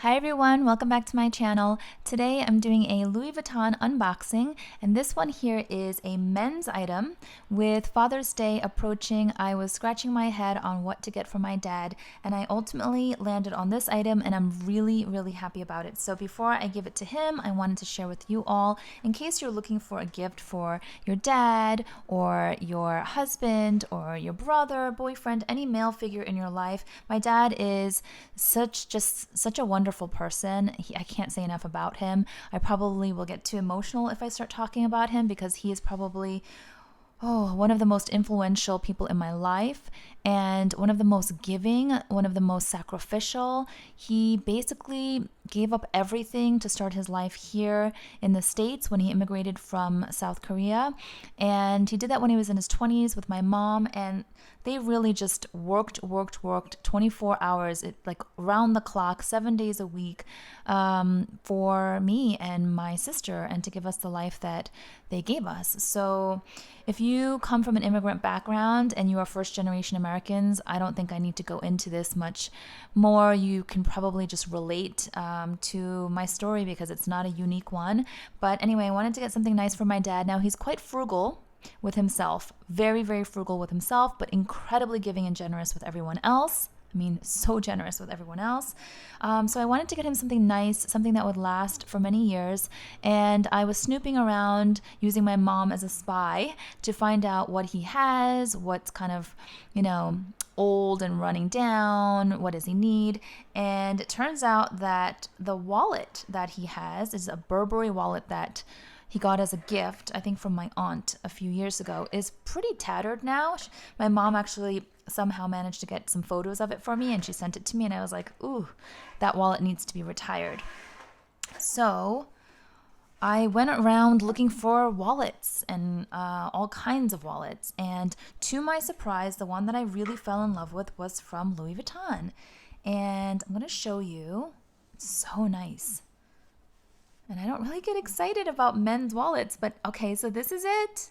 Hi everyone, welcome back to my channel. Today I'm doing a Louis Vuitton unboxing, and this one here is a men's item. With Father's Day approaching, I was scratching my head on what to get for my dad, and I ultimately landed on this item, and I'm really happy about it. So before I give it to him, I wanted to share with you all, in case you're looking for a gift for your dad or your husband or your brother, boyfriend, any male figure in your life. My dad is such a wonderful person. I can't say enough about him. I probably will get too emotional if I start talking about him because he is probably one of the most influential people in my life and one of the most giving, one of the most sacrificial. He basically gave up everything to start his life here in the States when he immigrated from South Korea. And he did that when he was in his 20s with my mom, and they really just worked 24 hours, like around the clock, 7 days a week, for me and my sister, and to give us the life that they gave us. So if you come from an immigrant background and you are first generation Americans, I don't think I need to go into this much more. You can probably just relate to my story because it's not a unique one. But anyway, I wanted to get something nice for my dad. Now, he's quite frugal with himself, very frugal with himself, but incredibly giving and generous with everyone else. I mean, so generous with everyone else. So I wanted to get him something nice, something that would last for many years. And I was snooping around using my mom as a spy to find out what he has, what's kind of, old and running down, what does he need. And it turns out that the wallet that he has is a Burberry wallet that he got as a gift, I think from my aunt a few years ago, is pretty tattered now. My mom actually somehow managed to get some photos of it for me, and she sent it to me, and I was like, ooh, that wallet needs to be retired. So I went around looking for wallets and all kinds of wallets, and to my surprise, the one that I really fell in love with was from Louis Vuitton. And I'm going to show you. It's so nice. And I don't really get excited about men's wallets, but okay, so this is it.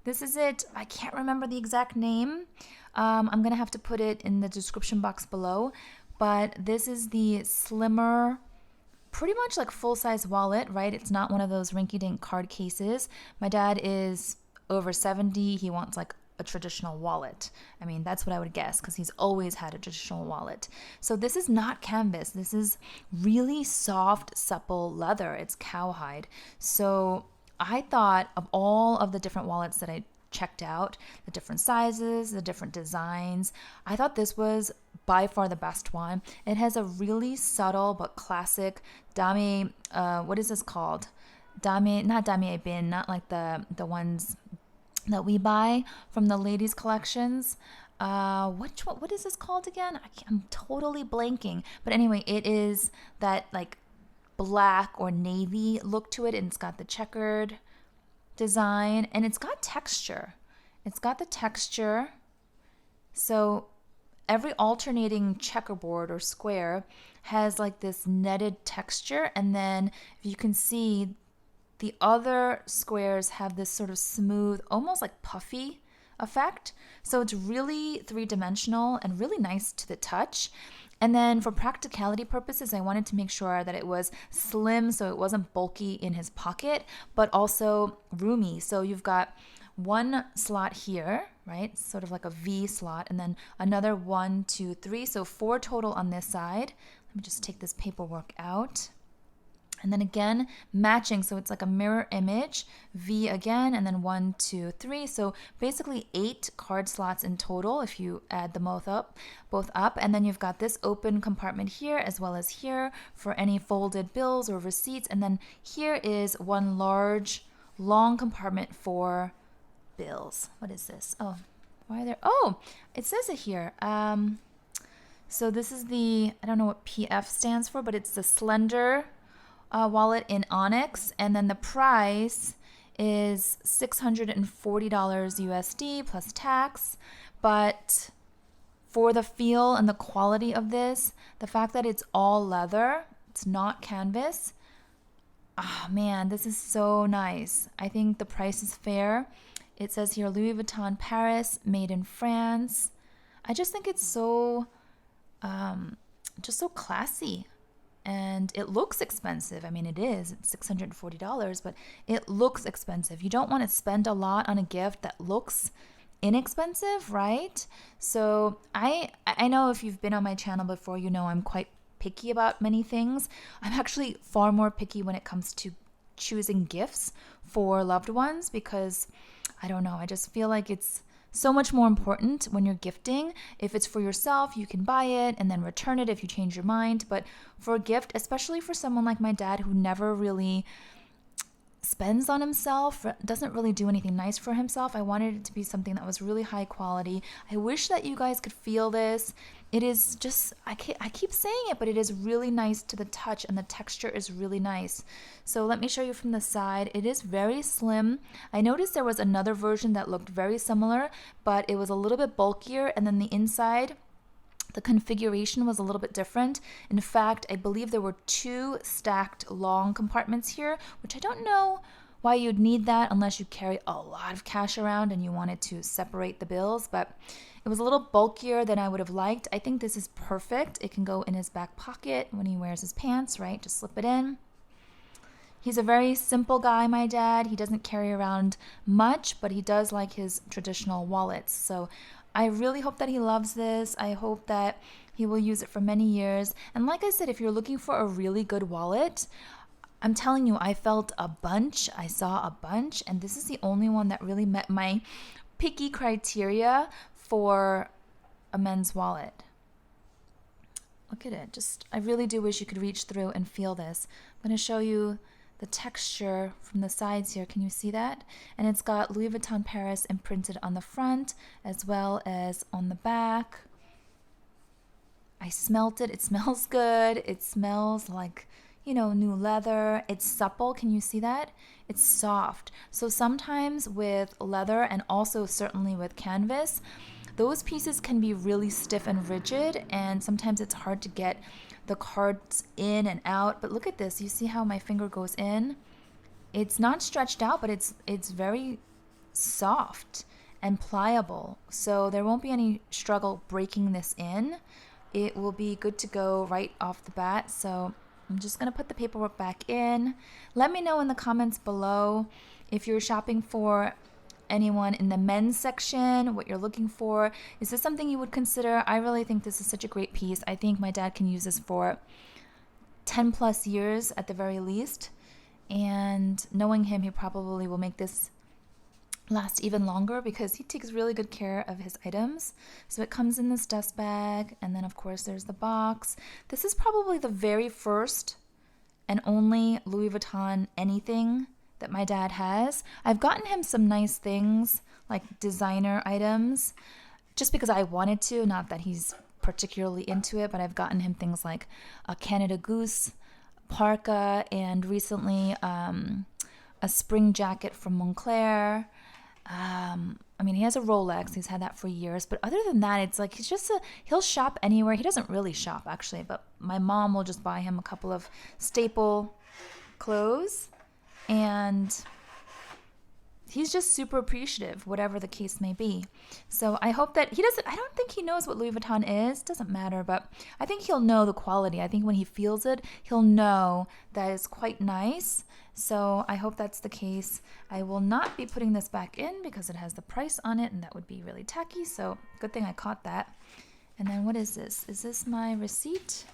This is it. I can't remember the exact name. I'm going to have to put it in the description box below, but this is the slimmer, pretty much like full-size wallet, right? It's not one of those rinky-dink card cases. My dad is over 70. He wants like a traditional wallet. I mean, that's what I would guess because he's always had a traditional wallet. So this is not canvas. This is really soft, supple leather. It's cowhide. So I thought of all of the different wallets that I checked out, the different sizes, the different designs, I thought this was by far the best one. It has a really subtle but classic Damier, what is this called? Damier, not Damier bin, not like the ones that we buy from the ladies collections. What is this called again? I'm totally blanking. But anyway, it is that like black or navy look to it, and it's got the checkered design, and it's got texture. It's got the texture. So every alternating checkerboard or square has like this netted texture, and then if you can see, the other squares have this sort of smooth, almost like puffy effect. So it's really three-dimensional and really nice to the touch. And then for practicality purposes, I wanted to make sure that it was slim so it wasn't bulky in his pocket, but also roomy. So you've got one slot here, right? Sort of like a V slot, and then another 1, 2, 3. So 4 total on this side. Let me just take this paperwork out. And then again, matching, so it's like a mirror image, V again, and then 1, 2, 3. So basically 8 card slots in total if you add them both up. And then you've got this open compartment here as well as here for any folded bills or receipts. And then here is one large, long compartment for bills. What is this? Oh, why are there? Oh, it says it here. So this is the, I don't know what PF stands for, but it's the Slender wallet in onyx, and then the price is $640 USD plus tax. But for the feel and the quality of this, the fact that it's all leather, it's not canvas, man, this is so nice. I think the price is fair. It says here Louis Vuitton Paris, made in France. I just think it's so just so classy. and it looks expensive. I mean, it's $640, but it looks expensive. You don't want to spend a lot on a gift that looks inexpensive, right? So I know if you've been on my channel before, you know I'm quite picky about many things. I'm actually far more picky when it comes to choosing gifts for loved ones, because I don't know, I just feel like it's so much more important when you're gifting. If it's for yourself, you can buy it and then return it if you change your mind. But for a gift, especially for someone like my dad who never really spends on himself, doesn't really do anything nice for himself, I wanted it to be something that was really high quality. I wish that you guys could feel this. It is just, I keep saying it, but it is really nice to the touch, and the texture is really nice. So let me show you from the side. It is very slim. I noticed there was another version that looked very similar, but it was a little bit bulkier, and then the inside, the configuration was a little bit different. In fact, I believe there were 2 stacked long compartments here, which I don't know why you'd need that unless you carry a lot of cash around and you wanted to separate the bills, but it was a little bulkier than I would have liked. I think this is perfect. It can go in his back pocket when he wears his pants, right? Just slip it in. He's a very simple guy, my dad. He doesn't carry around much, but he does like his traditional wallets. So I really hope that he loves this. I hope that he will use it for many years. And like I said, if you're looking for a really good wallet, I'm telling you, I felt a bunch. I saw a bunch, and this is the only one that really met my picky criteria for a men's wallet. Look at it. I really do wish you could reach through and feel this. I'm going to show you the texture from the sides here. Can you see that? And it's got Louis Vuitton Paris imprinted on the front as well as on the back. I smelt it. It smells good. It smells like, you know, new leather. It's supple. Can you see that? It's soft. So sometimes with leather, and also certainly with canvas, those pieces can be really stiff and rigid, and sometimes it's hard to get the cards in and out. But look at this. You see how my finger goes in? It's not stretched out, but it's very soft and pliable. So there won't be any struggle breaking this in. It will be good to go right off the bat. So I'm just going to put the paperwork back in. Let me know in the comments below if you're shopping for anyone in the men's section, what you're looking for. Is this something you would consider? I really think this is such a great piece. I think my dad can use this for 10 plus years at the very least. And knowing him, he probably will make this last even longer because he takes really good care of his items. So it comes in this dust bag, and then of course there's the box. This is probably the very first and only Louis Vuitton anything that my dad has. I've gotten him some nice things like designer items just because I wanted to, not that he's particularly into it, but I've gotten him things like a Canada Goose parka, and recently a spring jacket from Montclair. I mean, he has a Rolex. He's had that for years. But other than that, it's like he'll shop anywhere. He doesn't really shop, actually. But my mom will just buy him a couple of staple clothes. And he's just super appreciative, whatever the case may be. I don't think he knows what Louis Vuitton is. Doesn't matter, but I think he'll know the quality. I think when he feels it, he'll know that it's quite nice. So I hope that's the case. I will not be putting this back in because it has the price on it, and that would be really tacky. So good thing I caught that. And then what is this? Is this my receipt?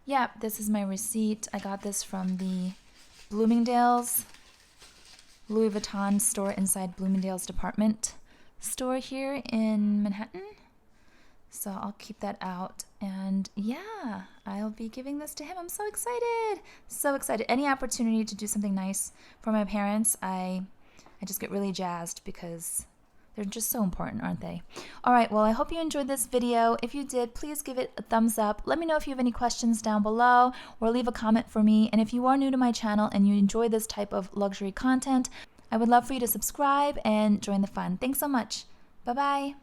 Yeah, this is my receipt. I got this from the Bloomingdale's Louis Vuitton store inside Bloomingdale's department store here in Manhattan. So I'll keep that out. And yeah, I'll be giving this to him. I'm so excited. So excited. Any opportunity to do something nice for my parents, I just get really jazzed because they're just so important, aren't they? All right, well, I hope you enjoyed this video. If you did, please give it a thumbs up. Let me know if you have any questions down below, or leave a comment for me. And if you are new to my channel and you enjoy this type of luxury content, I would love for you to subscribe and join the fun. Thanks so much. Bye-bye.